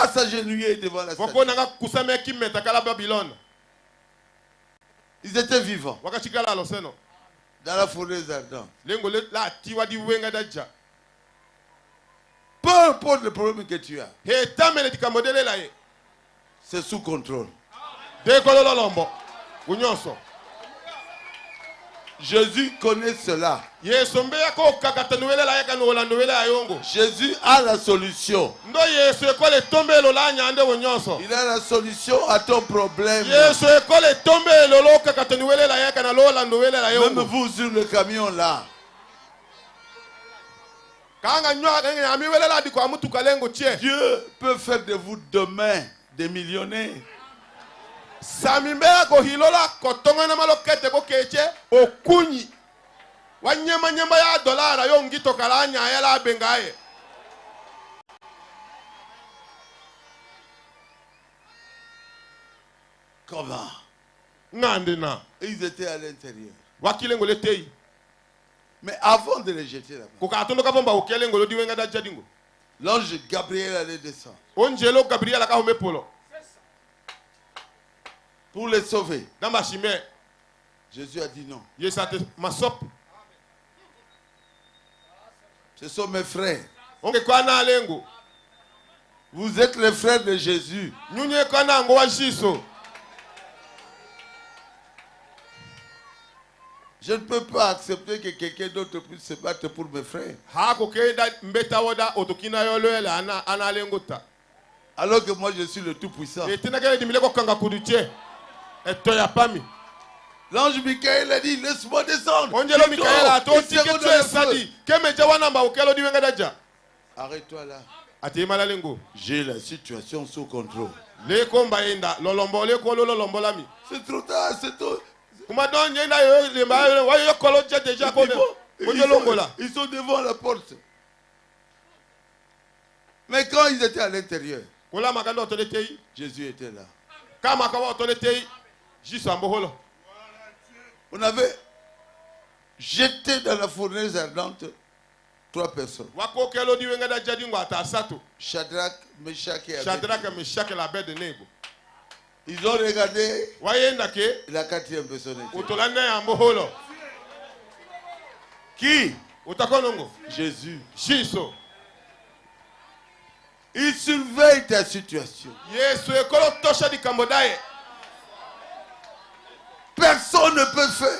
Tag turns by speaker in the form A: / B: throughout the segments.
A: pas s'agenouiller devant la statue. Ils étaient vivants dans la fournaise ardente. Peu importe le problème que tu as, c'est sous contrôle. Jésus connaît cela. Jésus a la solution. Il a la solution à ton problème. Même vous sur le camion là. Dieu peut faire de vous demain des millionnaires.
B: Samimbe ko hilola ko tongana malokete ko keche okunyi wanyema nyemba ya dolara yo ngito kalanya yala bengaye.
A: Comment?
B: Ngandina.
A: Ils étaient à l'intérieur.
B: Wakilengo letei.
A: Mais avant de les jeter là-bas,
B: ko katondo kapomba okelengo lodi wenga da jadingo.
A: l'ange Gabriel allait descendre.
B: Onjelo Gabriel akahome polo.
A: Pour les sauver.
B: Jésus
A: a dit non. Ce sont mes frères. Vous êtes les frères de Jésus. Je ne peux pas accepter que quelqu'un d'autre puisse se battre pour mes frères. Alors que moi je suis le tout-puissant. L'ange Michael a dit, laisse-moi descendre. Arrête-toi là. J'ai la situation sous contrôle. C'est trop tard, c'est trop. Ils sont devant la porte. Mais quand ils étaient à l'intérieur, Jésus était là. On avait jeté dans la fournaise ardente 3 personnes. Shadrach, Meshach et Abednego. Ils ont regardé. La 4e personne était. Qui? Jésus. Il surveille ta situation. Personne ne peut faire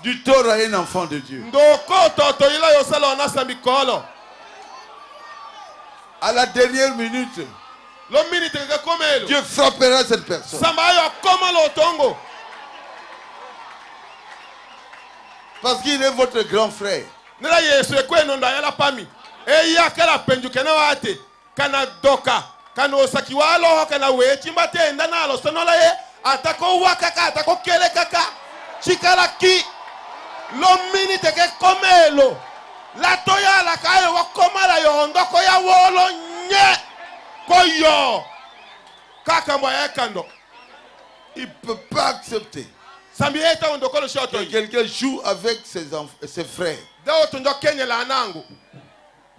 A: du tort à un enfant de Dieu. À la dernière minute, Dieu frappera cette personne. Parce qu'il est votre grand frère.
B: Kana doka kana osakiwalo kana wechimba tenda nalo sonola ye atako wakaka atako kele kaka chikala ki lo minute ke komelo la toya la kayo wakomala yo ndoko ya wolo nye koyo kaka mwa kando.
A: Il ne peut pas accepter
B: que
A: quelqu'un joue avec ses frères.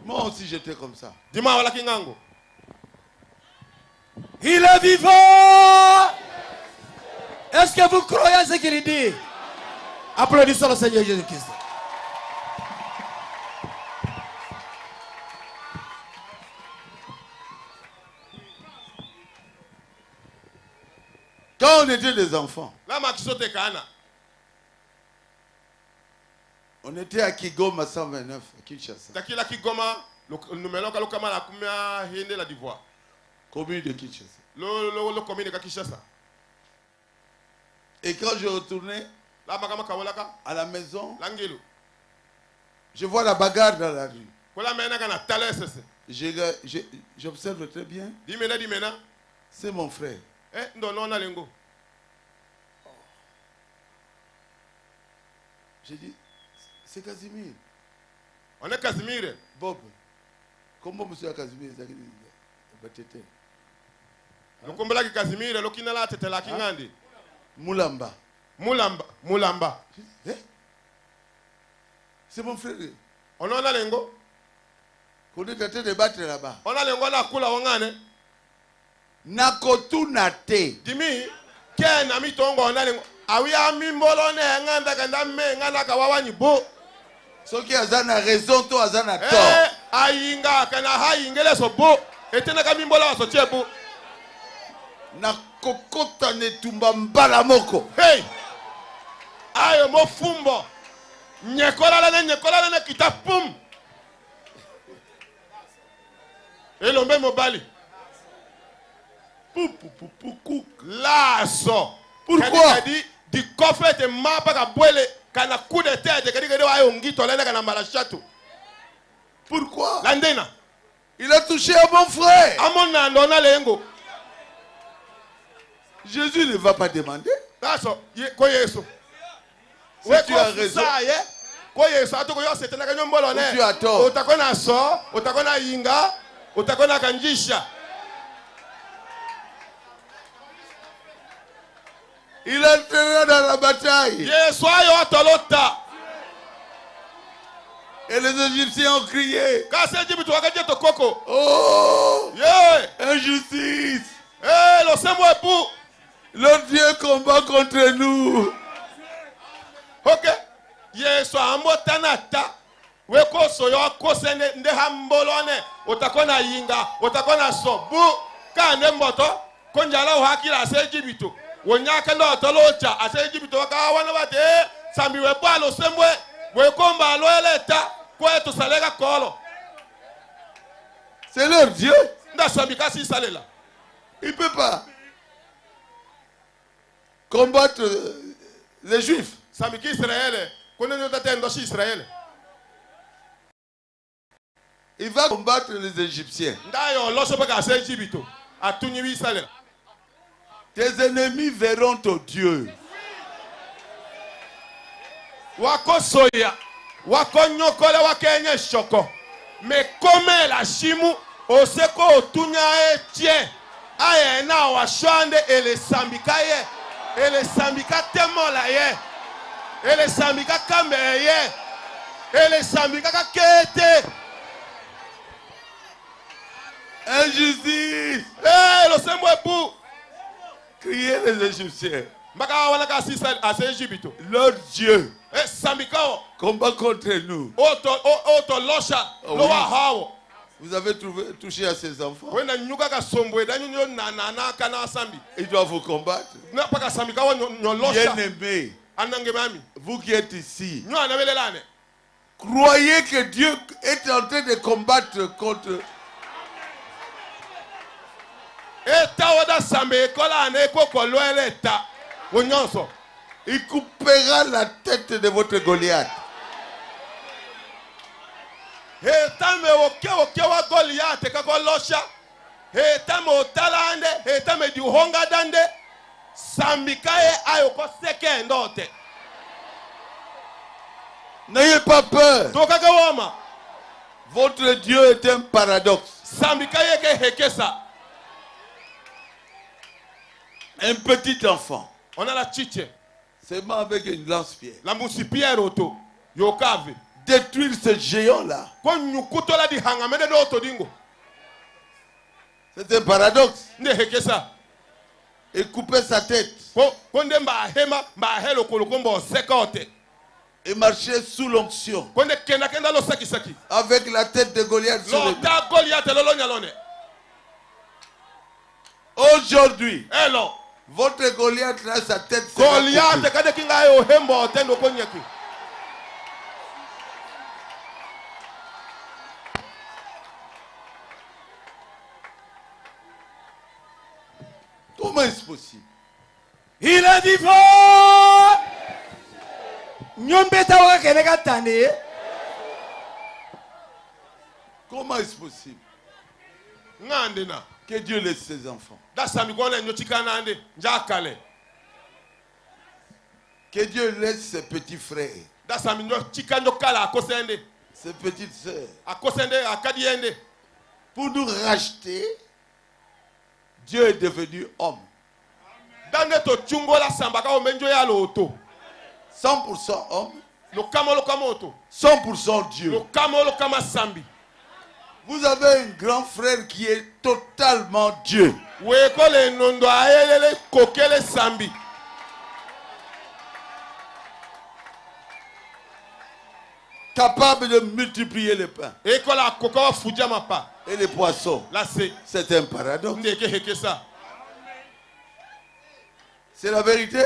A: Moi aussi j'étais comme ça.
C: Il est vivant. Est-ce que vous croyez à ce qu'il dit? Applaudissons le Seigneur Jésus-Christ.
A: Quand on était des enfants, on était à Kigoma 129, à Kinshasa. Commune de Kinshasa. Et quand je retournais à la maison, je vois la bagarre dans la rue. J'observe très bien. C'est mon frère. J'ai dit, c'est Casimir.
B: On est Casimir.
A: Bob. Comment monsieur Casimir est
B: Casimir,
A: Mulamba.
B: Mulamba.
A: C'est mon frère.
B: On a lengo.
A: Qu'on est en train de battre là-bas.
B: On a lengo na kula wangane.
A: Nakotuna te.
B: Dimi, ken ami tongo nalengo. Awi ami mbolo ne nganda kanda me ngana kawawa ni bo.
A: Soki azana raison to azana tort.
B: Ayinga kana hayingele so bo. Etena kami mbolo so chebo.
A: Nakokota netumba mbala moko.
B: Hey! Ayo mo fumbo. Nyekola na kitapum. Elombe mobali. Lasso.
A: Pourquoi?
B: Du coffre te mapa ka boile kana coup de tête kadi wa ongi tolele kana malachato.
A: Pourquoi?
B: Landena.
A: Il a touché à mon frère.
B: Amona ndona lengo.
A: Jésus ne va pas demander.
B: Lasso, ko Yesu.
A: Si tu as raison. Tu as tort.
B: Utakona so, utakona yinga, utakona kanjisha.
A: Il entrera dans la bataille.
B: Yesu ayo atolota.
A: Et les Égyptiens ont crié.
B: Oh!
A: Yeah. Injustice. Le Dieu combat contre nous.
B: Ok. Yesu amotanata. Weko soyo akosene nde hambolone. Utakona yinga, utakona so. Bu kane mboto. Konjala uhakila ase Egypto. Wonyaka ndo atolocha ase Egypto wakawana bate sambi webalo sembwe wekomba aloeleta kwetu salega kolo.
A: C'est leur Dieu.
B: Nda sambi kasi salela.
A: Il ne peut pas combattre les Juifs.
B: Sambi ki Israël. Kone nyo tatendo shi Israël.
A: Il va combattre les Égyptiens.
B: Ndayo loso baka ase Egypto. Atunyi wi salela.
A: Tes ennemis verront ton Dieu.
B: Wako soya, wako nyokole wakenye shoko. Me kome la shimu, oseko otunya etie. Aye na washande ele sambika ye. Ele sambika temola ye. Ele sambika kambe ye. Ele sambika kakete.
A: Injustice.
B: Lo sembo epu.
A: Criez les Égyptiens.
B: Leur
A: Dieu
B: combat
A: contre nous. Vous avez touché à ces enfants. Ils doivent vous combattre. Bien-aimés, vous qui êtes ici, croyez que Dieu est en train de combattre contre. Il coupera la tête de votre Goliath. N'ayez pas peur. Votre Dieu est un paradoxe. Un petit enfant.
B: On a la chiche.
A: Seulement avec une lance-pierre.
B: La moussipière auto. Yokave.
A: Détruire ce géant-là. C'est un paradoxe. Et couper sa tête. Et marcher sous l'onction. Avec la tête de Goliath sur le dos. Aujourd'hui, votre Goliath là, sa tête sera coupée. Comment est-ce possible?
C: Il est vivant.
A: Comment est-ce possible que Dieu laisse ses enfants? Que Dieu laisse ses petits frères, ses petites sœurs, pour nous racheter. Dieu est devenu homme. 100% homme, 100% Dieu. Vous avez un grand frère qui est totalement Dieu. Capable de multiplier les pains et les poissons. C'est un paradoxe. C'est la vérité.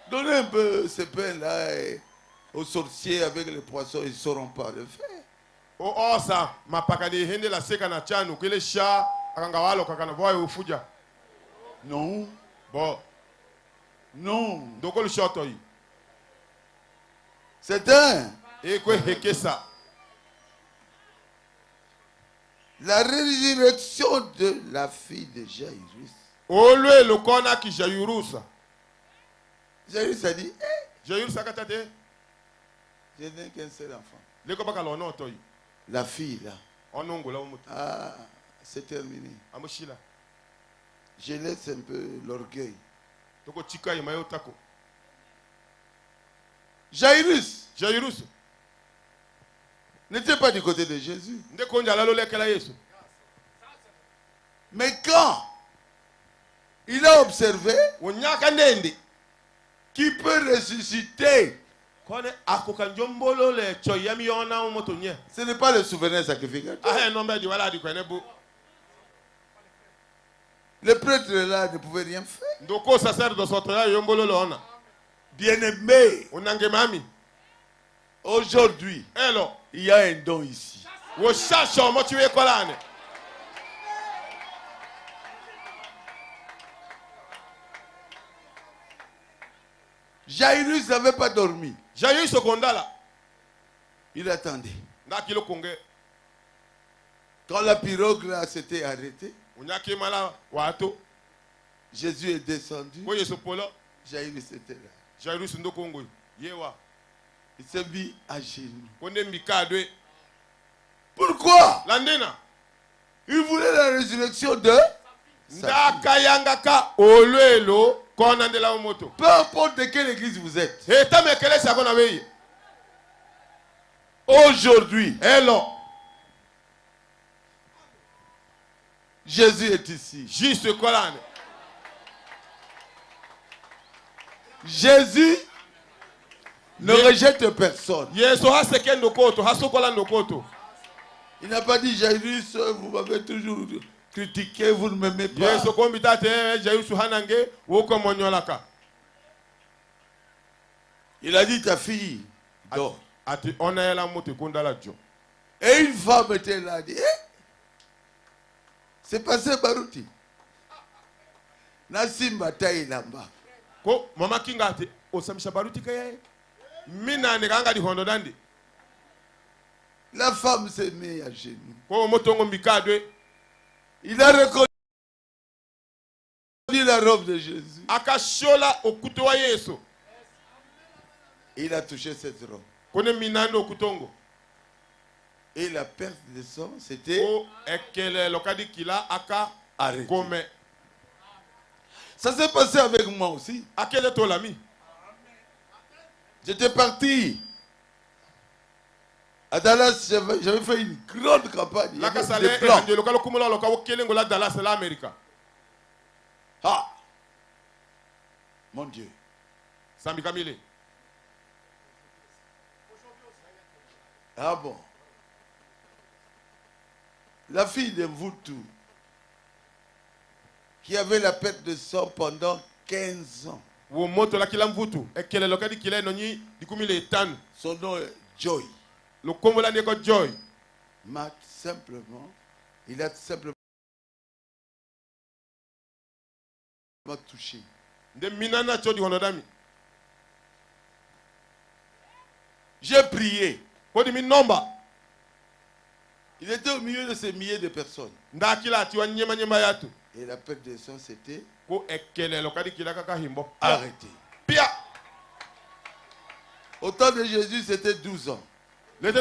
A: Donnez un peu ces pains-là aux sorciers avec les poissons, ils ne sauront pas le faire. Non.
B: Bon.
A: Non.
B: C'est
A: un. La résurrection de la fille de Jairus. Jairus a dit, je n'ai qu'un seul enfant. La fille là. Ah, c'est terminé. Je laisse un peu l'orgueil. Jairus n'était pas du côté de Jésus. Mais quand il a observé qui peut ressusciter, ce n'est pas le souverain sacrificateur. Le prêtre là ne pouvait rien faire. Bien-aimé, aujourd'hui, il y a un don ici. Jairus n'avait pas dormi. Il attendait. Quand la pirogue là s'était arrêtée, Jésus est descendu. Jairus était là. Il s'est mis à genoux. Pourquoi? Il voulait la résurrection de sa fille. Peu importe de quelle église vous êtes. Aujourd'hui, Jésus est ici. Jésus ne rejette personne. Il n'a pas dit, Jairus, vous m'avez toujours critiqué, vous ne m'aimez pas. Il a dit, ta fille dort. Et une femme était là, dit, c'est passé Barouti. Nassim Bataille là-bas. La femme s'est mise à genoux. Il a reconnu la robe de Jésus. Il a touché cette robe. Et la perte de sang, c'était arrêté. Ça s'est passé avec moi aussi. J'étais parti à Dallas, j'avais fait une grande campagne. Il y avait des plans. Ah, mon Dieu. Ah bon. La fille de Mvutu, qui avait la perte de sang pendant 15 ans. Son nom est Joy. Il a simplement touché. J'ai prié. Il était au milieu de ces milliers de personnes. Et la perte de sang, c'était arrêté. Au temps de Jésus, c'était 12 ans. Mais au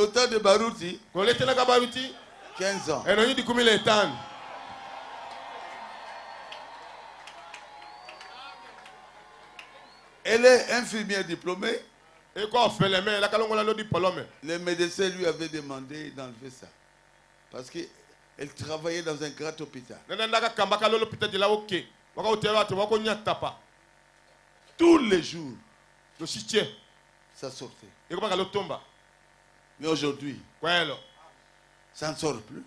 A: temps de Barouti, 15 ans. Elle est infirmière diplômée.
B: Et quoi fait les mains, la calongola no diplôme.
A: Les médecins lui avaient demandé d'enlever ça. Parce qu'elle travaillait dans un grand hôpital. Tous les jours, ça sortait. Mais aujourd'hui, ça ne sort plus.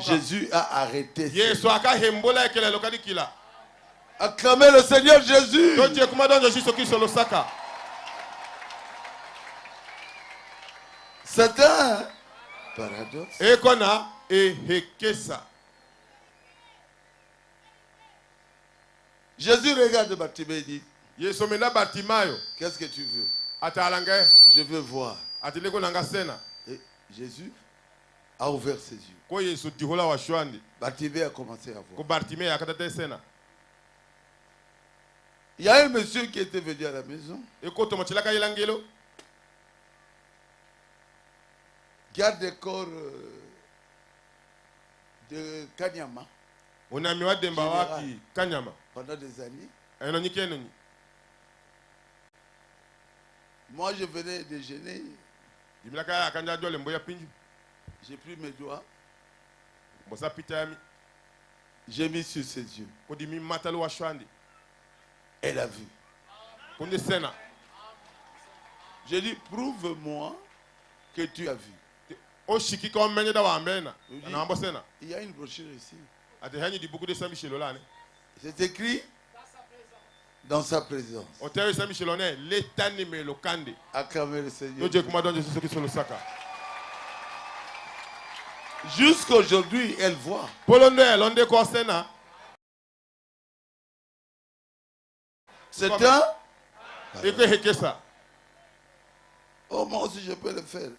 A: Jésus a arrêté ça. Acclamez le Seigneur Jésus. C'est un paradoxe. Jésus regarde Bartimée et dit, qu'est-ce que tu veux? Je veux voir. Et Jésus a ouvert ses yeux. Bartimée a commencé à voir. Il y a un monsieur qui était venu à la maison. Garde des corps de Kanyama. Pendant des années. Moi, je venais déjeuner. J'ai pris mes doigts. J'ai mis sur ses yeux. Elle a vu. J'ai dit, prouve-moi que tu as vu. Il y a une brochure ici. C'est écrit dans sa présence. Acclamez le Seigneur. Jusqu'aujourd'hui, elle voit. C'est un. Oh, moi aussi je peux le faire.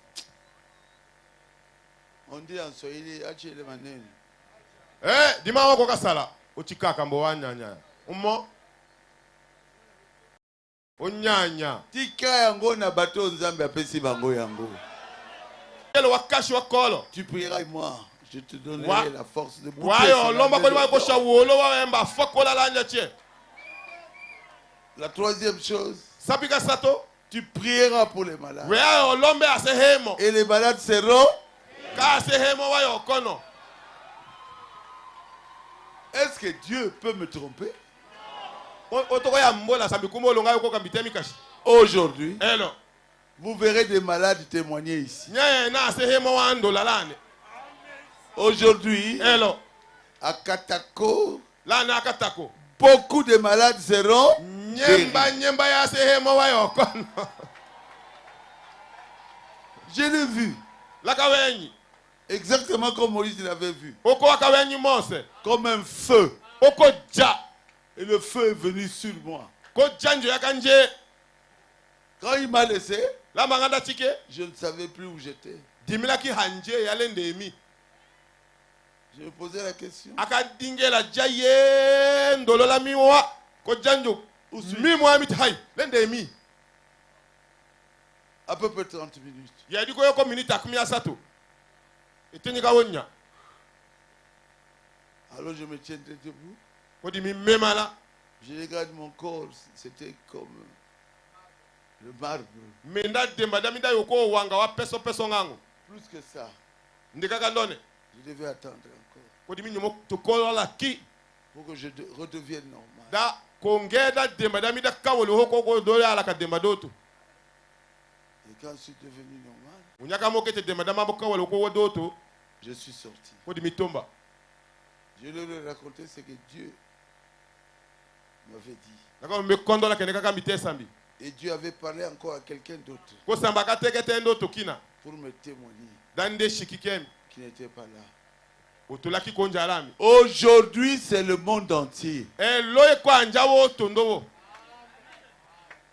A: On dit en Swahili, achele manene.
B: Dima wako kasala. Ochikaka mbo wanyanya. Onyanya.
A: Tika yango na bato nzambe apesi bango yango.
B: Wakashi wakolo.
A: Tu prieras moi. Je te donnerai la force de boucler. La troisième chose. Tu prieras pour les malades. Et les malades seront. Est-ce que Dieu peut me tromper? Aujourd'hui, vous verrez des malades témoigner ici. Aujourd'hui, à Katako, beaucoup de malades seront guéris. Je l'ai vu. Exactement comme Moïse l'avait vu. Comme un feu. Et le feu est venu sur moi. Quand il m'a laissé, je ne savais plus où j'étais. Je me posais la question. Où suis-je? À peu près 30 minutes. Alors je me tiens debout. Je regarde mon corps, c'était comme le marbre. Plus que ça. Je devais attendre encore. Pour que je redevienne normal. Et quand je suis devenu normal, je suis sorti. Je leur ai raconté ce que Dieu m'avait dit. Et Dieu avait parlé encore à quelqu'un d'autre pour me témoigner qui n'était pas là. Aujourd'hui, c'est le monde entier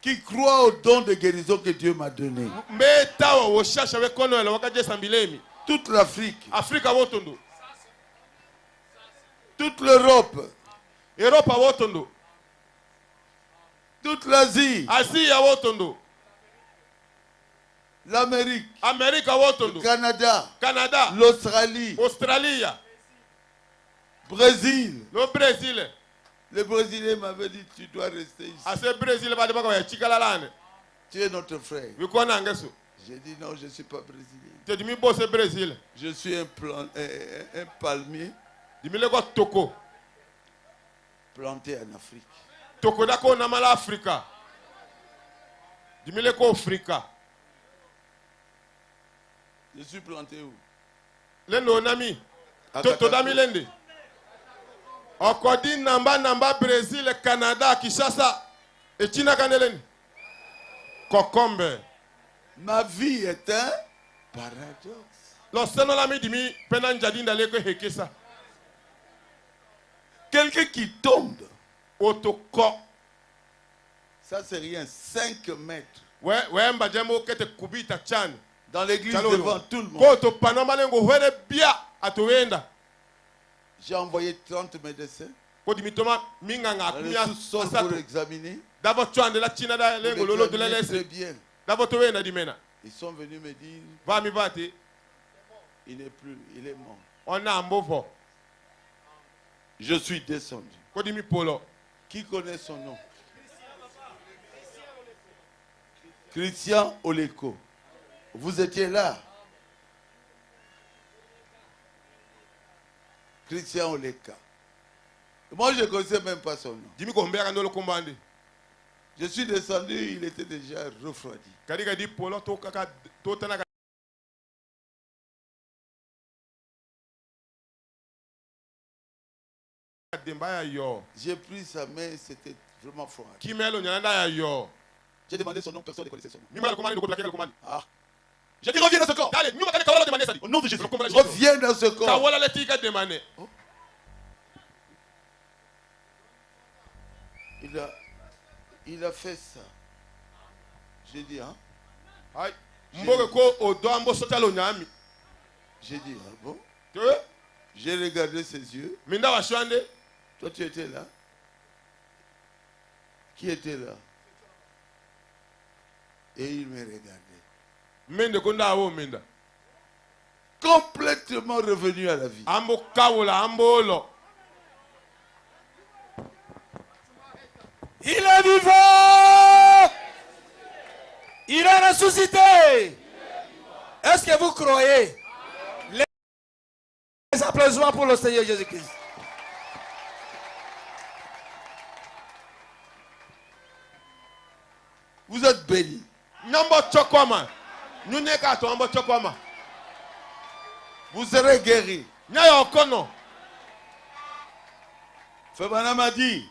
A: qui croit au don de guérison que Dieu m'a donné. Toute l'Afrique, toute l'Europe, toute l'Asie, l'Amérique, le Canada, l'Australie, Brésil. Le Brésilien m'avait dit, tu dois rester ici.
D: Tu es notre frère. J'ai dit non, je ne suis pas brésilien. Je suis un palmier planté en Afrique. Je suis planté où?
B: Okodi namba Brésil, Canada, Kinshasa et China kaneleni. Kokombe.
D: Ma vie est un paradoxe. Quelqu'un qui tombe. Ça c'est rien, 5 mètres. Dans l'église devant tout le monde. J'ai envoyé 30 médecins. Pour examiner. Très bien. Ils sont venus me dire, il n'est plus, il est mort. Je suis descendu. Qui connaît son nom? Christian Oleko. Vous étiez là. Christian Oleka. Moi, je ne connaissais même pas son nom. Je suis descendu, il était déjà refroidi. J'ai pris sa main, c'était vraiment froid. J'ai demandé son nom, personne ne connaissait son nom. Ah. J'ai dit reviens dans ce corps. Au nom de Jésus. Reviens dans ce corps. Oh. Il a fait ça. J'ai dit, hein? J'ai dit, ah bon? J'ai regardé ses yeux. Toi, tu étais là? Qui était là? Et il me regardait. Complètement revenu à la vie.
C: Il est vivant. Il est ressuscité. Est-ce que vous croyez? Les applaudissements pour le Seigneur Jésus-Christ.
D: Vous êtes bénis. Vous serez guéris.
B: Nyayo kono.
D: Febana m'a dit.